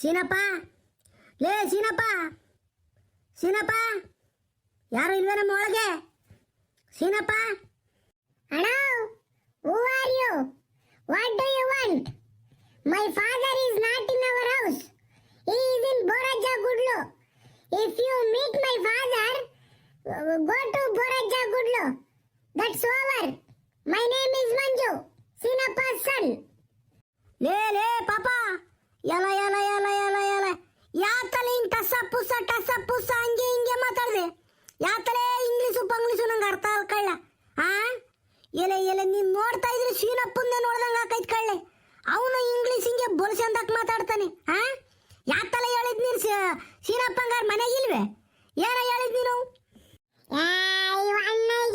ಸೀನಪ್ಪ, ಲೇ ಸೀನಪ್ಪ, ಸೀನಪ್ಪ, ಯಾರು ಇಲ್ವೇ ನಮ್ಮ ಒಳಗೆ? ಸೀನಪ್ಪ ಅಣ್ಣ, who are you? What do you want? My father is not in our house. He is in Boraja Gudlu. If you meet my father, go to Boraja Gudlu. That's over. My name is Manju, Sinappa's son. ಲೇ ಲೇ ಪಾಪ, ಎಲ ಎಲ ಎಲ ಎಲ ಎಲ ಯಾತಲೆ ಹಿಂಗೆ ಟಸ ಪುಸ ಹಂಗೆ ಹಿಂಗೆ ಮಾತಾಡಿದೆ? ಯಾತಲೆ ಇಂಗ್ಲೀಷು ಪಂಗ್ಲೀಷು ನಂಗೆ ಅರ್ಥ ಕಳ್ಳ. ಎಲೆ ಎಲೆ ನೀನು ನೋಡ್ತಾ ಇದ್ರೆ ಸೀನಪ್ಪಂದೇ ನೋಡ್ದಂಗೆ ಹಾಕೈತ್ ಕಳ್ಳೆ. ಅವನು ಇಂಗ್ಲೀಷ್ ಹಿಂಗೆ ಬೊಲ್ಸಂದಕ್ಕೆ ಮಾತಾಡ್ತಾನೆ. ಯಾತಲೆ ಹೇಳಿದ್ ನೀನು ಸೀನಪ್ಪಂಗಾರ ಮನೆಗಿಲ್ವೇ? ಏನ ಹೇಳಿದ್ ನೀನು?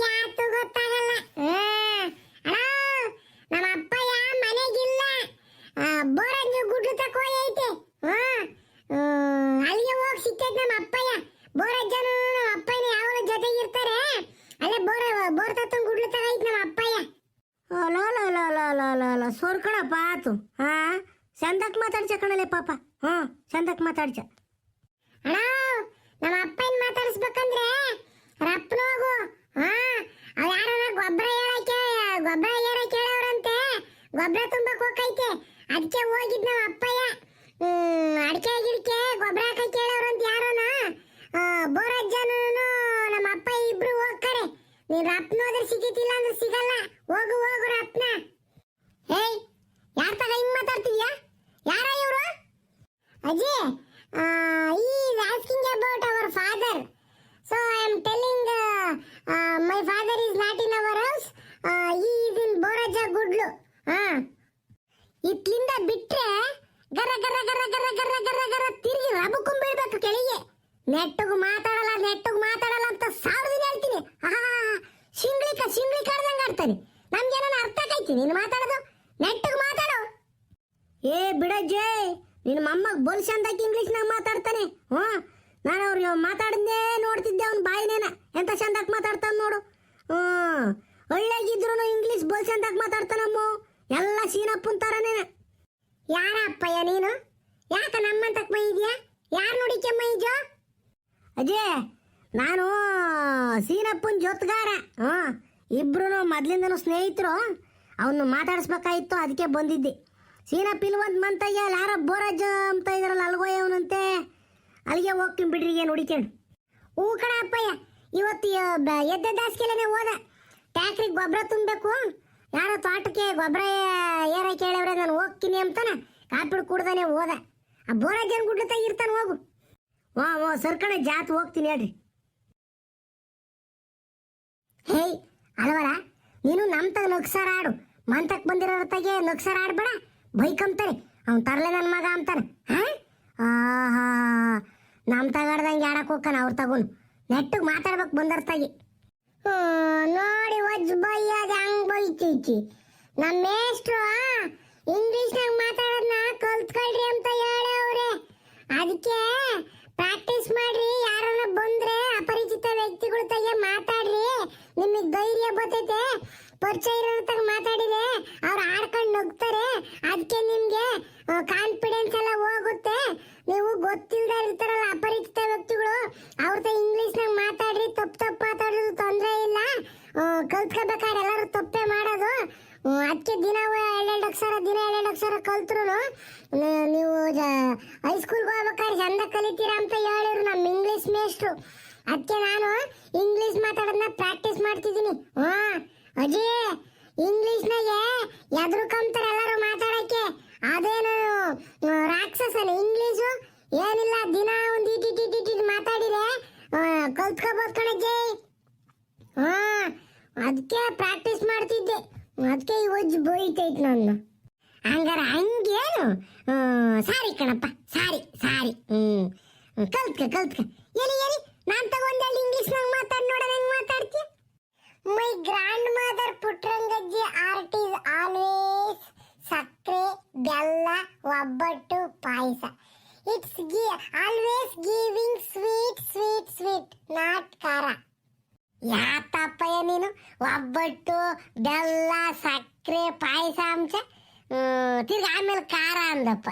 ಯಾತು ಗೊತ್ತಾಗಲ್ಲ. ನಮ್ಮ ಅಪ್ಪಯ್ಯ ಮನೆಗಿಲ್ಲ, ಬೋರಾಜ ಗುಡ್ಲು ತಕ ಐತೆ. ಅಲ್ಲಿಗೆ ಹೋಗಿ ಸಿಕ್ಕೈತೆ ನಮ್ಮ ಅಪ್ಪಯ್ಯ. ಬೋರಾಜನು ನಮ್ಮ ಅಪ್ಪಯ್ಯನ ಯಾವಾಗ ಜೊತೆಗೆ ಇರ್ತಾರೆ, ಅಲ್ಲೇ ಬೋರ್ ತತ್ತ ಗುಡ್ಲು ತಕ ಐತೆ ನಮ್ಮ ಅಪ್ಪಯ್ಯ. ಸೋರ್ಕಣಪ್ಪ ಆತು. ಚಂದಕ್ ಮಾತಾಡ್ಸ ಕಣಲೆ ಪಾಪ. ಚಂದಕ್ ಮಾತಾಡ್ಸ. ಅಣ್ಣ, ನಮ್ಮ ಅಪ್ಪಯ್ಯನ ಮಾತಾಡಿಸ್ಬೇಕಂದ್ರೆ ರಪ್ಪನೋಗು. ಅವ್ ಯಾರನ್ನ ಗೊಬ್ಬರ ಹೇಳಕ್ಕೆ ಹೇಳವ್ರಂತೆ. ಗೊಬ್ಬರ ತುಂಬಕ್ ಹೋಗೈತೆ, ಅದಕ್ಕೆ ಹೋಗಿದ್ ನಮ್ಮ ಅಪ್ಪಯ್ಯ. ಅಡಿಕೆ ಗಿಡಕ್ಕೆ ಗೊಬ್ಬರ ಹಾಕಕ್ಕೆ ಹೇಳವ್ರಂತ ಯಾರೋನ. ಬೋರಜ್ಜನು ನಮ್ಮ ಅಪ್ಪಯ್ಯ ಇಬ್ರು ಹೋಗ್ತಾರೆ. ನೀನ್ ರಪ್ಪನ ಹೋದ್ರೆ ಸಿಕ್ಕಿತಿಲ್ಲ ಅಂದ್ರೆ ಸಿಗಲ್ಲ. ಹೋಗು ರಪ್ಪನ. ಏಯ್, ಯಾರ್ ತಗ ಹಿಂಗ್ ಮಾತಾಡ್ತೀಯಾ? ಯಾರ ಇವ್ರು? ಅಜ್ಜಿ, he is asking about our father. So I am telling my father is not in our house. He is in Boraja Gudlu. ಇತ್ಲಿಂದ ಬಿಟ್ರೆ ಗರ ಗರ ಗರ ಗರ ಗರ ಗರ ಗರ ತಿರುಗಿ ರಬಕೊಂಡ್ಬಿಡ್ಬೇಕು ಕೆಳಗೆ. ನೆಟ್ಟಗೂ ಮಾತಾಡಲ್ಲ ಅಂತ 1000 ದಿನ ಹೇಳ್ತೀನಿ. ಶಿಂಗ್ಳಿ ಕಾಡ್ದಂಗೆ ಆಡ್ತಾನೆ. ನಮ್ಗೇನ ಅರ್ಥ ಆಗೈತಿ ನೀನು ಮಾತಾಡೋದು? ನೆಟ್ಟಗೂ ಮಾತಾಡು. ಏ ಬಿಡಜ್ಜೆ, ನಿನ್ನ ಮೊಮ್ಮಗ ಬೋಲ್ ಚಂದಾಗಿ ಇಂಗ್ಲೀಷ್ನಾಗ ಮಾತಾಡ್ತಾನೆ. ನಾನು ಅವ್ರಿಗೆ ಮಾತಾಡಿದ್ದೇ ನೋಡ್ತಿದ್ದೆ. ಅವ್ನ ಬಾಯಿನೇನ ಎಂತ ಚಂದಾಗಿ ಮಾತಾಡ್ತಾನೆ ನೋಡು. ಒಳ್ಳೆಗಿದ್ರು ಇಂಗ್ಲೀಷ್ ಬೋಲ್ ಚಂದಾಗಿ ಮಾತಾಡ್ತಾನಮ್ಮ. ಎಲ್ಲ ಸೀನಪ್ಪನ ಥರನೇನ. ಯಾರ ಅಪ್ಪಯ್ಯ ನೀನು? ಯಾಕ ನಮ್ಮಂತಕ್ ಮೈ ಇದೆಯಾ? ಯಾರು ನೋಡಿಕೆ ಮೈ ಜೋ? ಅಜಯ್, ನಾನು ಸೀನಪ್ಪನ ಜೊತೆಗಾರ. ಇಬ್ರು ಮೊದ್ಲಿಂದನೂ ಸ್ನೇಹಿತರು. ಅವನು ಮಾತಾಡಿಸ್ಬೇಕಾಗಿತ್ತು, ಅದಕ್ಕೆ ಬಂದಿದ್ದೆ. ಸೀನಪ್ಪ ಇಲ್ವಂತ ಮಂತಯ್ಯ ಯಾರ ಬೋರಾಜ ಅಂತ ಇದ್ರಲ್ಲ, ಅಲ್ಗೋಯವನಂತೆ. ಅಲ್ಲಿಗೆ ಹೋಗ್ತೀನಿ ಬಿಡ್ರಿ, ಏನು ಹುಡಿಕೊಂಡು. ಹೂ ಕಣ ಅಪ್ಪಯ್ಯ, ಇವತ್ತು ಎದ್ದ ದಾಸ್ಕೆಲೆನೆ ಹೋದ. ಟ್ಯಾಕ್ರಿಗೆ ಗೊಬ್ಬರ ತುಂಬಬೇಕು. ಯಾರೋ ತೋಟಕ್ಕೆ ಗೊಬ್ಬರ ಏರ ಕೇಳವ್ರೆ, ನಾನು ಹೋಗ್ತೀನಿ ಅಂತಾನ. ಕಾಪಿಡ್ ಕುಡ್ದಾನೆ ಹೋದ. ಆ ಬೋರಾಜನ್ ಗುಡ್ಲು ತೆಗಿರ್ತಾನೆ. ಹೋಗು. ಸರ್ಕಣ ಜಾತ್ ಹೋಗ್ತೀನಿ ಹೇಳ್ರಿ. ಹೇಯ್ ಅಲ್ವರ, ನೀನು ನಮ್ ತಗ ನಗ್ಸಾರ ಆಡು. ಮಂತಕ್ ಬಂದಿರೋ ತಗೆ ನಗ್ಸಾರ ಆಡ್ಬೇಡ, ಬೈಕಂತಾರೆ. ಅವ್ನು ತರ್ಲೆ ನನ್ನ ಮಗ ಅಂತಾನೆ. ನಮ್ ತಗಾಡ್ದಂಗೆ ಆಡಕ್ ಹೋಗ್ತಾನ ಅವ್ರ ತಗೋನು. ನೆಟ್ಟಿಗೆ ಮಾತಾಡ್ಬೇಕು ಬಂದರ್ತಾಗಿ. ನೋಡಿ ಒಜ್ ಬೈಯದ ಹಂಗ್ ಬೈತೈತಿ. ನಮ್ಮ ಮೇಷ್ಟ್ರು ಇಂಗ್ಲೀಷ್ನಾಗ ಮಾತಾಡೋದನ್ನ ಕಲ್ತ್ಕೊಳ್ರಿ ಅಂತ ಹೇಳವ್ರೆ. ಅದಕ್ಕೆ ಪ್ರಾಕ್ಟೀಸ್ ಮಾಡ್ರಿ. ಯಾರನ್ನ ಬಂದ್ರೆ ಅಪರಿಚಿತ ವ್ಯಕ್ತಿಗಳ ತಗೆ ಮಾತಾಡ್ರಿ, ನಿಮಗೆ ಧೈರ್ಯ ಬರ್ತೈತೆ. ಪರಿಚಯ ಇರೋ ತಗ ಮಾತಾಡಿದ್ರೆ ಅವ್ರು ಆಡ್ಕೊಂಡು ನಗ್ತಾರೆ. ಅದಕ್ಕೆ ನಿಮ್ಗೆ ಕಾನ್ಫಿಡೆನ್ಸ್ ಎಲ್ಲ ಹೋಗುತ್ತೆ. ನೀವು ಗೊತ್ತಿಲ್ಲದೆ ಇರ್ತಾರಲ್ಲ ಅಪರಿಚಿತ ವ್ಯಕ್ತಿಗಳು, ಅವ್ರ ಇಂಗ್ಲೀಷ್ನಾಗ ಮಾತಾಡ್ರಿ. ತಪ್ಪು ಮಾತಾಡೋದು ತೊಂದರೆ ಇಲ್ಲ. ಕಲ್ತ್ಕೋಬೇಕಾದ್ರೆ ಎಲ್ಲರೂ ತಪ್ಪೇ ಮಾಡೋದು. ಅದಕ್ಕೆ ದಿನ ಎರಡೆರಡು ಅಕ್ಷರ ಕಲ್ತ್ರು ನೀವು ಹೈಸ್ಕೂಲ್ಗೆ ಹೋಗ್ಬೇಕಾದ್ರೆ ಚಂದ ಕಲಿತೀರಾ ಅಂತ ಹೇಳಿದ್ರು ನಮ್ಮ ಇಂಗ್ಲೀಷ್ ಮೇಷ್ಟ್ರು. ಅದಕ್ಕೆ ನಾನು ಇಂಗ್ಲೀಷ್ ಮಾತಾಡೋದನ್ನ ಪ್ರಾಕ್ಟೀಸ್ ಮಾಡ್ತಿದ್ದೀನಿ. ಅಜ್ಜಿ, ಇಂಗ್ಲೀಷ್ನಾಗೆ ಎದುರುಕೊಂತಾರೆ ಎಲ್ಲರೂ ಮಾತಾಡಕ್ಕೆ. ಅದೇನು ರಾಕ್ಷಸನ ಇಂಗ್ಲೀಷು ಏನಿಲ್ಲ. ದಿನ ಒಂದು ಇಟಿ ಮಾತಾಡಿದ್ರೆ ಕಲ್ತ್ಕೋಬೋದು ಕಣಜ್ಜಿ. ಅದಕ್ಕೆ ಪ್ರಾಕ್ಟೀಸ್ ಮಾಡ್ತಿದ್ದೆ. ಅದಕ್ಕೆ ಈ ಒಜ್ಜು ಬೈತೈತೆ ನನ್ನ. ಹಂಗಾರ ಹಂಗೇನು? ಸಾರಿ ಕಣಪ್ಪ, ಸಾರಿ. ಕಲ್ತ್ಕ. ಎಲ್ಲಿ ನಾನು ತಗೊಂಡಲ್ಲಿ ಇಂಗ್ಲೀಷ್ನಾಗ ಮಾತಾಡಿ ನೋಡೋಣ, ಹೆಂಗ್ ಮಾತಾಡ್ತೀಯ? ಮೈ ಗ್ರ್ಯಾಂಡ್ ಮದರ್ ಪುಟ್ರಂಗಜ್ಜಿ art is always sakkare, bella, obbattu, payasa. It's always giving sweet, not khara. ಯಾತಪ್ಪಯ್ಯ ನೀನು? ಒಬ್ಬಟ್ಟು, ಬೆಲ್ಲ, ಸಕ್ಕರೆ, ಪಾಯಸ ಅಂಶ, ತಿರ್ಗಿ ಆಮೇಲೆ ಖಾರ ಅಂದಪ್ಪ.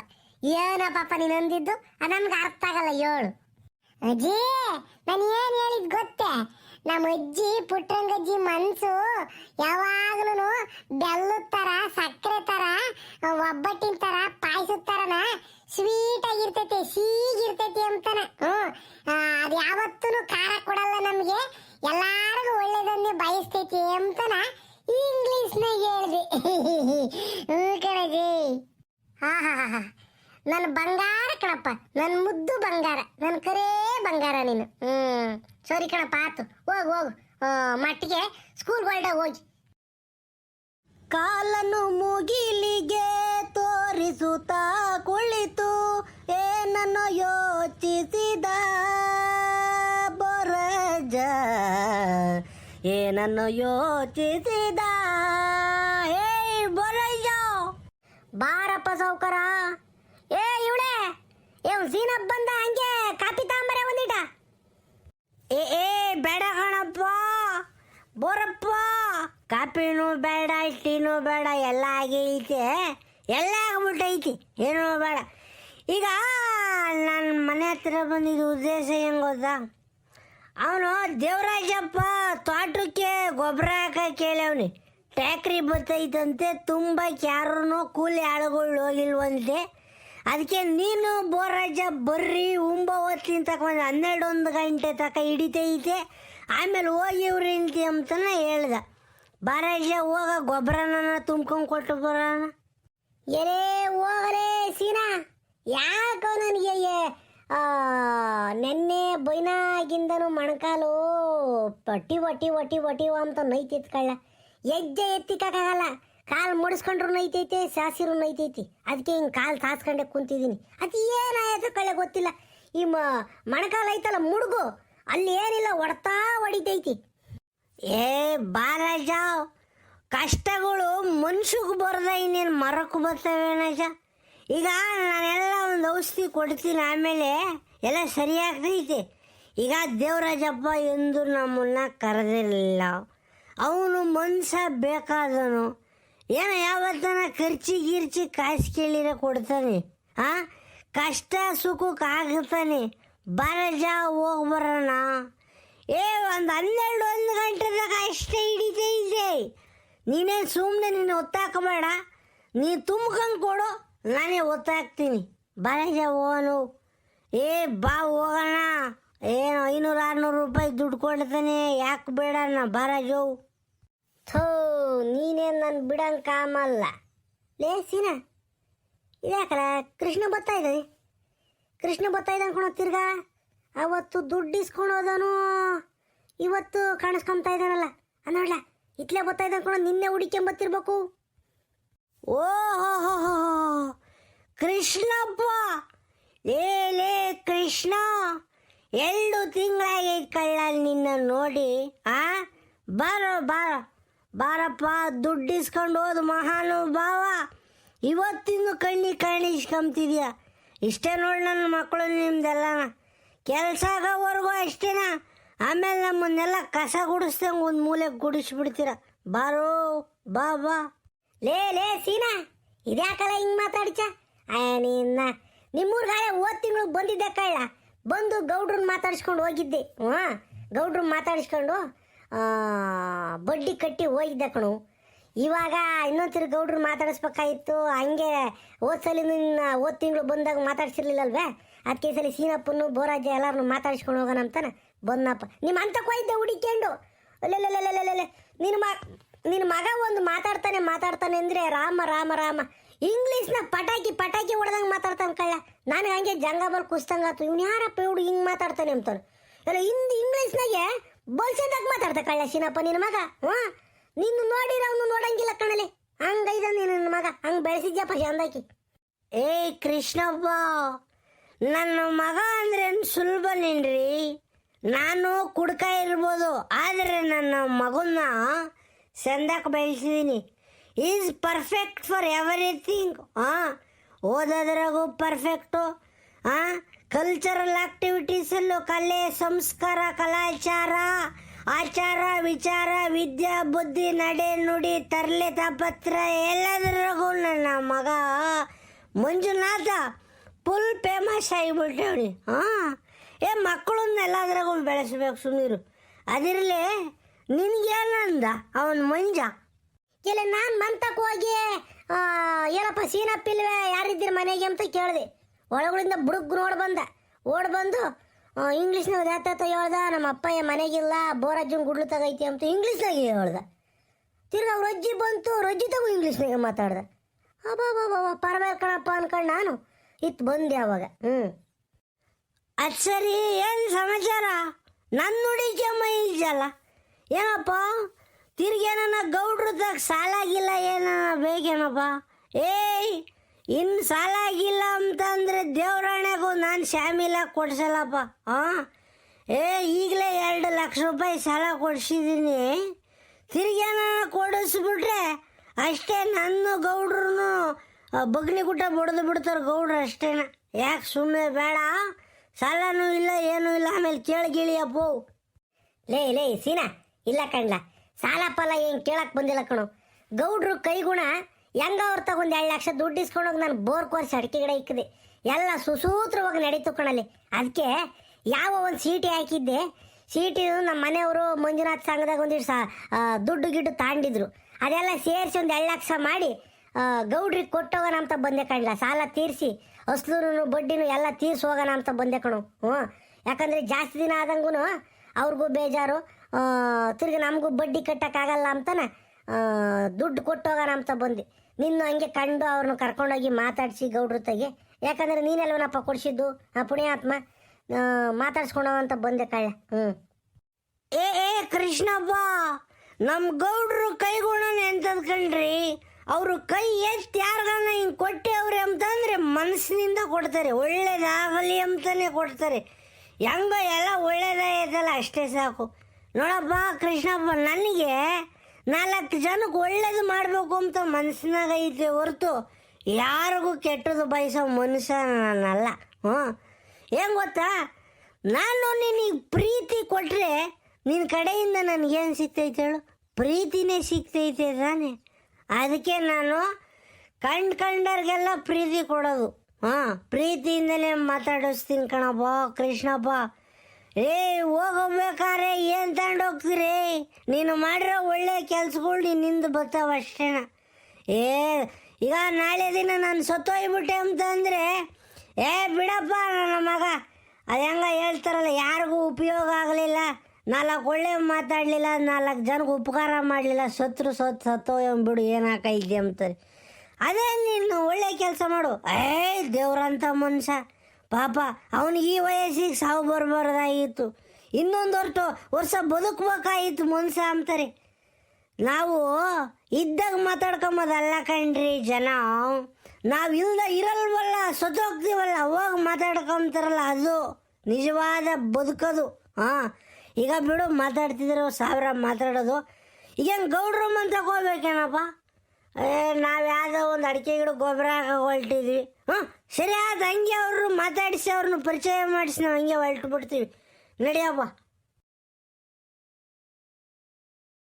ಏನಪ್ಪ ನೀನು ಅಂದಿದ್ದು ಅದು ನಮ್ಗೆ ಅರ್ಥ ಆಗಲ್ಲ ಹೇಳು. ಅಜ್ಜಿ ನಾನು ಏನು ಹೇಳಿದ್ ಗೊತ್ತೇ, ನಮ್ಮ ಅಜ್ಜಿ ಪುಟ್ಟಂಗಜ್ಜಿ ಮನ್ಸು ಯಾವಾಗ್ಲೂ ಬೆಲ್ಲದ ತರ, ಸಕ್ಕರೆ ತರ, ಒಬ್ಬಟ್ಟಿನ ತರ, ಪಾಯಸದ ತರನ ಸ್ವೀಟ್ ಆಗಿರ್ತೈತೆ, ಸೀಗಿರ್ತೈತಿ ಅಂತಾನ. ಅದು ಯಾವತ್ತೂ ಖಾರ ಕೊಡಲ್ಲ ನಮ್ಗೆ, ಎಲ್ಲಾರಿಗೂ ಒಳ್ಳೇದನ್ನೇ ಬಯಸ್ತೈತಿ ಅಂತಾನ ಇಂಗ್ಲಿಷ್ನಾಗ ಹೇಳ್ದೆ. ಕಣಜಿ, ಹಾ ನನ್ನ ಬಂಗಾರ ಕಣಪ್ಪ, ನನ್ನ ಮುದ್ದು ಬಂಗಾರ, ನನ್ನ ಕರೇ ಬಂಗಾರ ನೀನು. ಸರಿ ಕಣಪ್ಪ, ಆತು ಹೋಗು ಹೋಗು, ಮಟ್ಟಿಗೆ ಸ್ಕೂಲ್ ಹೊರಡ ಹೋಗಿ. ಕಾಲನ್ನು ಮುಗಿಲಿಗೆ ತೋರಿಸುತ್ತಾ ಕುಳಿತು ಏನನ್ನು ಯೋಚಿಸಿದ ಬೊರಜ, ಏನನ್ನು ಯೋಚಿಸಿದ. ಏ ಬೊರಜ, ಬಾರಪ್ಪ ಸೌಕರ. ಏ ಇವಳೆ, ಸೀನಪ್ಪ ಬಂದ, ಹಂಗೆ ಕಾಪಿ ತಾಂಬರೆ ಒಂದಿಟ. ಏ ಬೇಡ ಕಣಪ್ಪ, ಬೋರಪ್ಪ, ಕಾಪಿನೂ ಬೇಡ, ಟೀನೂ ಬೇಡ, ಎಲ್ಲ ಆಗೈತೆ, ಎಲ್ಲ ಆಗ್ಬಿಟ್ಟೈತಿ, ಏನೂ ಬೇಡ. ಈಗ ನನ್ನ ಮನೆ ಹತ್ರ ಬಂದಿದ್ದು ಉದ್ದೇಶ ಹೆಂಗೆ ಗೊತ್ತಾ? ಅವನು ದೇವರಾಜಪ್ಪ ತೋಟಕ್ಕೆ ಗೊಬ್ಬರ ಹಾಕಕ್ಕೆ ಕೇಳವನಿ, ಟ್ಯಾಕ್ರಿ ಬರ್ತೈತಂತೆ, ತುಂಬ ಯಾರೂ ಕೂಲಿ ಆಳುಗಳು ಹೋಗಿಲ್ವಂತೆ. ಅದಕ್ಕೆ ನೀನು ಬೋರಾಜ ಬರ್ರಿ, ಉಂಬ ಹೊತ್ತಿನ ತಗೊಂಡು 12 ಗಂಟೆ ತಕ ಹಿಡಿತೈತೆ, ಆಮೇಲೆ ಹೋಗಿವ್ರಿ ಅಂತಿ ಅಂತನ ಹೇಳ್ದ. ಬಾರಾಜ ಹೋಗ ಗೊಬ್ಬರನ ತುಂಬ್ಕೊಂಡು ಕೊಟ್ಟು ಬರೋಣ. ಏನೇ ಹೋಗಲೇ ಸೀನಾ, ಯಾಕೋ ನನಗೆ ನೆನ್ನೆ ಬೈನಾಗಿಂದನು ಮೊಣಕಾಲು ಪಟ್ಟಿ ಒಟ್ಟಿ ಒಟ್ಟಿ ಒಟ್ಟಿ ಅಂತ ನೈತೈತಿ ಕಳ್ಳ. ಹೆಜ್ಜೆ ಎತ್ತಿಕ್ಕಾಗಲ್ಲ, ಕಾಲು ಮುಡಿಸ್ಕೊಂಡ್ರು ನೈತೈತೆ, ಸಾಸಿರು ನೈತೈತಿ. ಅದಕ್ಕೆ ಹಿಂಗೆ ಕಾಲು ತಾಸ್ಕೊಂಡೆ ಕುಂತಿದ್ದೀನಿ. ಅದು ಏನಾಯ್ತು ಕಳ್ಳೆ ಗೊತ್ತಿಲ್ಲ. ಈ ಮೊಣಕಾಲು ಐತಲ್ಲ ಮುಡುಗು, ಅಲ್ಲಿ ಏನಿಲ್ಲ, ಹೊಡ್ತಾ ಹೊಡಿತೈತಿ. ಏ ಬಾರಾಜ, ಕಷ್ಟಗಳು ಮನ್ಸಿಗೆ ಬರದ ಇನ್ನೇನು ಮರಕ್ಕೆ ಬರ್ತವೇನಜ. ಈಗ ನಾನೆಲ್ಲ ಒಂದು ಔಷಧಿ ಕೊಡ್ತೀನಿ, ಆಮೇಲೆ ಎಲ್ಲ ಸರಿಯಾಗ್ತೈತೆ. ಈಗ ದೇವರಾಜಪ್ಪ ಎಂದು ನಮ್ಮನ್ನ ಕರೆದಿರಲಿಲ್ಲ, ಅವನು ಮನ್ಸ ಬೇಕಾದನು. ಏನೋ ಯಾವತ್ತನ ಖರ್ಚಿ ಕಾಸು ಕೇಳಿರ ಕೊಡ್ತಾನೆ, ಕಷ್ಟ ಸುಖಕ್ಕೆ ಆಗ್ತಾನೆ. ಬಾರಜ ಹೋಗಿ ಬರೋಣ. ಒಂದು 12 ಗಂಟೆ ತನಕ ಅಷ್ಟೇ ಹಿಡಿತೈತೆ. ನೀನೇನು ಸುಮ್ಮನೆ ನೀನು ಒತ್ತಾಕಬೇಡ, ನೀ ತುಂಬ್ಕೊಂಡು ಕೊಡು, ನಾನೇ ಒತ್ತಾಕ್ತೀನಿ. ಬಾರಜ ಹೋಗೋನು. ಬಾ ಹೋಗೋಣ. ಏನು 500-600 ರೂಪಾಯಿ ದುಡ್ಡು ಕೊಡ್ತಾನೆ, ಯಾಕೆ ಬೇಡಣ್ಣ, ಬಾರಜು. ಥೋ, ನೀನೇನು ನನ್ನ ಬಿಡಂಗೆ ಕಾಮಲ್ಲ ಲೇ ಸೀನಾ. ಇದ್ಯಾಕಲ್ಲ ಕೃಷ್ಣ ಬರ್ತಾ ಇದ್ದಾನೆ, ಕೃಷ್ಣ ಬರ್ತಾ ಇದ್ದ ಅನ್ಕೊಳೋ. ತಿರ್ಗಾ ಅವತ್ತು ದುಡ್ಡು ಇಸ್ಕೊಂಡು ಹೋದನು, ಇವತ್ತು ಕಾಣಿಸ್ಕೊಂತ ಇದ್ದಾನಲ್ಲ. ನೋಡ್ಲ, ಇಟ್ಲೇ ಬರ್ತಾ ಇದ್ದ ಅನ್ಕೊಳೋ, ನಿನ್ನೆ ಹುಡಿಕೊಂಬತ್ತಿರ್ಬೇಕು. ಓಹೋ ಕೃಷ್ಣಪ್ಪ, ಲೇ ಕೃಷ್ಣ, 2 ತಿಂಗಳಾಗೈತೆ ಕಳ್ಳ ನಿನ್ನ ನೋಡಿ. ಬಾರಪ್ಪ, ದುಡ್ಡು ಇಸ್ಕೊಂಡು ಹೋದು ಮಹಾನುಭಾವ. ಇವತ್ತಿಂದು ಕಾಣಿಸ್ಕೊಂತಿದ್ಯಾ. ಇಷ್ಟೇ ನೋಡಿ ನನ್ನ ಮಕ್ಕಳು ನಿಮ್ದೆಲ್ಲನ. ಕೆಲಸ ಆಗೋವರೆಗೂ ಅಷ್ಟೇನಾ, ಆಮೇಲೆ ನಮ್ಮನ್ನೆಲ್ಲ ಕಸ ಗುಡಿಸ್ದಂಗೆ ಒಂದು ಮೂಲೆಗೆ ಗುಡಿಸ್ಬಿಡ್ತೀರ. ಬಾರೋ ಬಾ. ಲೇ ಸೀನಾ, ಇದ್ಯಾಕಲ್ಲ ಹಿಂಗೆ ಮಾತಾಡ್ಚ? ನಿಮ್ಮೂರ್ಗಾಳೆ ಹೋದ ತಿಂಗಳು ಬಂದಿದ್ದೆ ಕಳ್ಳ. ಬಂದು ಗೌಡ್ರನ್ನ ಮಾತಾಡಿಸ್ಕೊಂಡು ಹೋಗಿದ್ದೆ. ಗೌಡ್ರನ್ನ ಮಾತಾಡಿಸ್ಕೊಂಡು ಬಡ್ಡಿ ಕಟ್ಟಿ ಹೋಗಿದ್ದೆ ಕಣು. ಇವಾಗ ಇನ್ನೊಂದು ಗೌಡ್ರು ಮಾತಾಡಿಸ್ಬೇಕಾಗಿತ್ತು. ಹಂಗೆ ಹೋದ ತಿಂಗಳು ಬಂದಾಗ ಮಾತಾಡ್ಸಿರ್ಲಿಲ್ಲಲ್ವೇ, ಅದಕ್ಕೆ ಈ ಸಲ ಸೀನಪ್ಪನ್ನು ಬೋರಾಜ ಎಲ್ಲರನ್ನು ಮಾತಾಡಿಸ್ಕೊಂಡು ಹೋಗೋಣ ಅಂತಾನೆ ಬಂದಪ್ಪ. ನಿಮ್ಮ ಅಂತಕ್ಕೆ ಹೋಯ್ದೆ ಹುಡಿಕೊಂಡು. ಅಲ್ಲೆಲ್ಲೆಲ್ಲೆಲ್ಲೆಲ್ಲೆ, ನಿನ್ನ ಮಗ ಒಂದು ಮಾತಾಡ್ತಾನೆ ಅಂದರೆ ರಾಮ ಇಂಗ್ಲೀಷ್ನ ಪಟಾಕಿ ಹೊಡೆದಂಗೆ ಮಾತಾಡ್ತಾನೆ ಕಳ್ಳ. ನನಗೆ ಹಂಗೆ ಜಂಗಬಲ್ ಕುಸ್ತಂಗಾತು, ಇವ್ನು ಯಾರಪ್ಪ ಇವ್ಡು ಹಿಂಗೆ ಮಾತಾಡ್ತಾನೆ ಅಂತಾನೆ. ಎಲ್ಲ ಇಂಗ್ಲೀಷ್ನಾಗೆ ಬೋಲ್ಸಂದಾಗ ಮಾತಾಡ್ತಾ ಕಳ್ಳ ಸೀನಪ್ಪ ನಿನ್ನ ಮಗ. ನಿನ್ನ ನೋಡಿರ ಅವನು ನೋಡಂಗಿಲ್ಲ ಕಣಲೆ, ಹಂಗೈದ ನಿನ್ನ ಮಗ, ಹಂಗೆ ಬೆಳೆಸಿದ್ಯಪ್ಪ ಚಂದಾಕಿ. ಕೃಷ್ಣಪ್ಪ, ನನ್ನ ಮಗ ಅಂದ್ರೆ ಸುಲಭನೇನ್ರಿ. ನಾನು ಕುಡ್ಕ ಇರ್ಬೋದು, ಆದರೆ ನನ್ನ ಮಗನ್ನ ಚಂದಕ್ಕೆ ಬೆಳೆಸಿದ್ದೀನಿ. Is perfect for everything. ಓದೋದ್ರಾಗೂ ಪರ್ಫೆಕ್ಟು, ಕಲ್ಚರಲ್ ಆಕ್ಟಿವಿಟೀಸಲ್ಲೂ ಕಲೆ, ಸಂಸ್ಕಾರ, ಕಲಾಚಾರ, ಆಚಾರ, ವಿಚಾರ, ವಿದ್ಯಾ, ಬುದ್ಧಿ, ನಡೆ, ನುಡಿ, ತರಲೆ, ತಾಪತ್ರ ಎಲ್ಲದರಾಗೂ ನನ್ನ ಮಗ ಮಂಜುನಾಥ ಫುಲ್ ಫೇಮಸ್ ಆಗಿಬಿಟ್ಟೇವ್ರಿ. ಹಾಂ, ಮಕ್ಕಳನ್ನ ಎಲ್ಲಾದ್ರಾಗೂ ಬೆಳೆಸ್ಬೇಕು ಸುಮ್ಮನಿರು. ಅದಿರಲಿ, ನಿನ್ಗೇನಂದ ಅವನ ಮಂಜ? ಇಲ್ಲ, ನಾನು ಮಂತಕ್ಕೆ ಹೋಗಿ ಏನಪ್ಪ ಸೀನಪ್ಪಿಲ್ವೇ, ಯಾರಿದ್ದೀರಿ ಮನೆಗೆ ಅಂತ ಕೇಳಿದೆ. ಒಳಗಳಿಂದ ಬುಡುಗ್ ಓಡ್ ಬಂದು ಇಂಗ್ಲೀಷ್ನಾಗ ಯಾತ ಹೇಳ್ದ, ನಮ್ಮ ಅಪ್ಪಯ್ಯ ಮನೆಗಿಲ್ಲ, ಬೋರಜ್ಜನ್ ಗುಡ್ಲು ತಗೈತಿ ಅಂತ ಇಂಗ್ಲೀಷ್ನಾಗ ಹೇಳ್ದ. ತಿರ್ಗಿ ಅವ್ರ ಅಜ್ಜಿ ಬಂತು, ಅವ್ರ ಅಜ್ಜಿ ತಗೋ ಇಂಗ್ಲೀಷ್ನಾಗ ಮಾತಾಡ್ದ. ಅಬ್ಬಾ ಪರಮೇಲ್ ಕಣಪ್ಪ ಅನ್ಕೊಂಡು ನಾನು ಬಂದೆ ಅವಾಗ. ಅದು ಸರಿ, ಏನು ಸಮಾಚಾರ? ನನ್ನ ನುಡಿಕೆ ಮೈ ಇಜಲ್ಲ ಏನಪ್ಪ? ತಿರ್ಗೇನ ಗೌಡ್ರದಾಗ ಸಾಲ ಆಗಿಲ್ಲ ಏನ ಬೇಕೇನಪ್ಪ? ಇನ್ನು ಸಾಲ ಆಗಿಲ್ಲ ಅಂತಂದ್ರೆ ದೇವ್ರಾಣೆಗೂ ನಾನು ಶಾಮಿಲ ಕೊಡ್ಸಲ್ಲಪ್ಪ. ಈಗಲೇ 2 ಲಕ್ಷ ರೂಪಾಯಿ ಸಾಲ ಕೊಡ್ಸಿದ್ದೀನಿ. ತಿರ್ಗೇನ ಕೊಡಿಸ್ಬಿಟ್ರೆ ಅಷ್ಟೇ, ನನ್ನ ಗೌಡ್ರು ಬಗ್ನಿಗುಟ್ಟ ಬಡ್ದು ಬಿಡ್ತಾರೆ ಗೌಡ್ರು ಅಷ್ಟೇನ. ಯಾಕೆ ಸುಮ್ಮನೆ ಬೇಡ, ಸಾಲನೂ ಇಲ್ಲ ಏನೂ ಇಲ್ಲ, ಆಮೇಲೆ ಕೇಳಿಗಿಳಿಯಪ್ಪೋ. ಲೇ ಸೀನಾ, ಇಲ್ಲ ಕಣ್ಲ, ಸಾಲ ಪಾಲ ಏನು ಕೇಳಕ್ಕೆ ಬಂದಿಲ್ಲ ಕಣು. ಗೌಡ್ರು ಕೈಗುಣ ಹೆಂಗ ಅವ್ರು ತಗೊಂಡು 2 ಲಕ್ಷ ದುಡ್ಡು ಇಸ್ಕೊಂಡೋಗಿ ನಾನು ಬೋರ್ ಕೋರ್ಸಿ ಅಡಿಕೆ ಗಿಡ ಇಕ್ಕಿದೆ, ಎಲ್ಲ ಸುಸೂತ್ರವಾಗಿ ನಡೀತು ಕಣಲ್ಲಿ. ಅದಕ್ಕೆ ಯಾವ ಒಂದು ಸೀಟಿ ಹಾಕಿದ್ದೆ, ಸೀಟಿ ನಮ್ಮ ಮನೆಯವರು ಮಂಜುನಾಥ್ ಸಂಘದಾಗ ಒಂದಿಷ್ಟು ದುಡ್ಡು ಗಿಡ್ಡು ತಾಂಡಿದ್ರು. ಅದೆಲ್ಲ ಸೇರಿಸಿ ಒಂದು 2 ಲಕ್ಷ ಮಾಡಿ ಗೌಡ್ರಿಗೆ ಕೊಟ್ಟೋಗೋಣ ಅಂತ ಬಂದೆ ಕಣ್ಲ. ಸಾಲ ತೀರಿಸಿ ಅಸ್ಲೂನು ಬಡ್ಡಿನೂ ಎಲ್ಲ ತೀರ್ಸಿ ಹೋಗೋಣ ಅಂತ ಬಂದೆ ಕಣು. ಯಾಕಂದರೆ ಜಾಸ್ತಿ ದಿನ ಆದಂಗೂ ಅವ್ರಿಗೂ ಬೇಜಾರು, ತಿರ್ಗಿ ನಮಗೂ ಬಡ್ಡಿ ಕಟ್ಟೋಕ್ಕಾಗಲ್ಲ ಅಂತಾನೆ ದುಡ್ಡು ಕೊಟ್ಟೋಗೋಣ ಅಂತ ಬಂದೆ. ನಿನ್ನ ಹಂಗೆ ಕಂಡು ಅವ್ರನ್ನ ಕರ್ಕೊಂಡೋಗಿ ಮಾತಾಡಿಸಿ ಗೌಡ್ರ ತೆಗೆ, ಯಾಕಂದರೆ ನೀನೆಲ್ಲವನಪ್ಪ ಕೊಡಿಸಿದ್ದು ಪುಣ್ಯಾತ್ಮ, ಮಾತಾಡ್ಸ್ಕೊಂಡವ ಅಂತ ಬಂದೆ ಕಳ್ಳ. ಕೃಷ್ಣಪ್ಪ, ನಮ್ಮ ಗೌಡ್ರು ಕೈಗುಣನ ಎಂತದ್ ಕಣ್ರಿ, ಅವರು ಕೈ ಎತ್ತಿ ಯಾರಿಗಾನ ಹಿಂಗೆ ಕೊಟ್ಟೆವ್ರಿ ಅಂತಂದರೆ ಮನಸ್ಸಿನಿಂದ ಕೊಡ್ತಾರೆ, ಒಳ್ಳೇದಾಗಲಿ ಅಂತಲೇ ಕೊಡ್ತಾರೆ. ಹೆಂಗ ಎಲ್ಲ ಒಳ್ಳೇದಾಯ್ತಲ್ಲ ಅಷ್ಟೇ ಸಾಕು. ನೋಡಪ್ಪ ಕೃಷ್ಣಪ್ಪ, ನನಗೆ 4 ಜನಕ್ಕೆ ಒಳ್ಳೇದು ಮಾಡಬೇಕು ಅಂತ ಮನಸ್ಸಿನಾಗ ಐತೆ ಹೊರತು ಯಾರಿಗೂ ಕೆಟ್ಟದ್ದು ಬಯಸೋ ಮನುಷ್ಯ ನಾನಲ್ಲ. ಏನು ಗೊತ್ತಾ, ನಾನು ನಿನಗೆ ಪ್ರೀತಿ ಕೊಟ್ಟರೆ ನಿನ್ನ ಕಡೆಯಿಂದ ನನಗೇನು ಸಿಗ್ತೈತೆ ಹೇಳು? ಪ್ರೀತಿನೇ ಸಿಗ್ತೈತೆ ತಾನೆ. ಅದಕ್ಕೆ ನಾನು ಕಂಡವ್ರಿಗೆಲ್ಲ ಪ್ರೀತಿ ಕೊಡೋದು. ಪ್ರೀತಿಯಿಂದಲೇ ಮಾತಾಡಿಸ್ತೀನಿ ಕಣಪ್ಪ ಕೃಷ್ಣಪ್ಪ. ಹೋಗ್ಬೇಕಾರೆ ಏನು ತಗೊಂಡು ಹೋಗ್ತೀರಿ? ನೀನು ಮಾಡಿರೋ ಒಳ್ಳೆ ಕೆಲ್ಸಗಳು ನಿನ್ನಿಂದ ಬರ್ತಾವ ಅಷ್ಟೇನ. ಈಗ ನಾಳೆ ದಿನ ನಾನು ಸತ್ತೋಗ್ಬಿಟ್ಟೆ ಅಂತಂದರೆ ಬಿಡಪ್ಪ ನನ್ನ ಮಗ, ಅದು ಹೆಂಗ ಹೇಳ್ತಾರಲ್ಲ, ಯಾರಿಗೂ ಉಪಯೋಗ ಆಗಲಿಲ್ಲ, 4 ಒಳ್ಳೆ ಮಾತಾಡಲಿಲ್ಲ, 4 ಜನಕ್ಕೆ ಉಪಕಾರ ಮಾಡಲಿಲ್ಲ, ಸತ್ತೋಗ್ಬಿಡು ಏನಾಕೈತಿ ಅಂತಾರೆ. ಅದೇ ನೀನು ಒಳ್ಳೆ ಕೆಲಸ ಮಾಡು. ದೇವ್ರಂಥ ಮನುಷ್ಯ ಪಾಪ, ಅವನಿಗೆ ಈ ವಯಸ್ಸಿಗೆ ಸಾವು ಬರಬಾರ್ದಾಗಿತ್ತು, ಇನ್ನೊಂದು ವರ್ಷ ಬದುಕಬೇಕಾಗಿತ್ತು ಮನುಷ್ಯ ಅಂತಾರೆ. ನಾವು ಇದ್ದಾಗ ಮಾತಾಡ್ಕೊಂಬೋದಲ್ಲ ಕಣ್ರಿ ಜನ, ನಾವು ಇರಲ್ವಲ್ಲ, ಸತ್ತೋಗ್ತೀವಲ್ಲ, ಹೋಗಿ ಮಾತಾಡ್ಕೊಂತಾರಲ್ಲ, ಅದು ನಿಜವಾದ ಬದುಕೋದು. ಈಗ ಬಿಡು, ಮಾತಾಡ್ತಿದ್ರು 1000 ಮಾತಾಡೋದು. ಈಗ ಗೌಡ್ರು ಅಂತ ಹೋಗ್ಬೇಕೇನಪ್ಪ? ನಾವು ಯಾವುದೋ ಒಂದು ಅಡಿಕೆ ಗಿಡ ಗೊಬ್ಬರ ಹೊಲ್ಟಿದ್ವಿ. ಸರಿ, ಅದು ಹಂಗೆ ಅವರು ಮಾತಾಡಿಸಿ ಅವ್ರನ್ನ ಪರಿಚಯ ಮಾಡಿಸಿ ನಾವು ಹಂಗೆ ಹೊಲ್ಟು ಬಿಡ್ತೀವಿ. ನಡಿಯಪ್ಪ.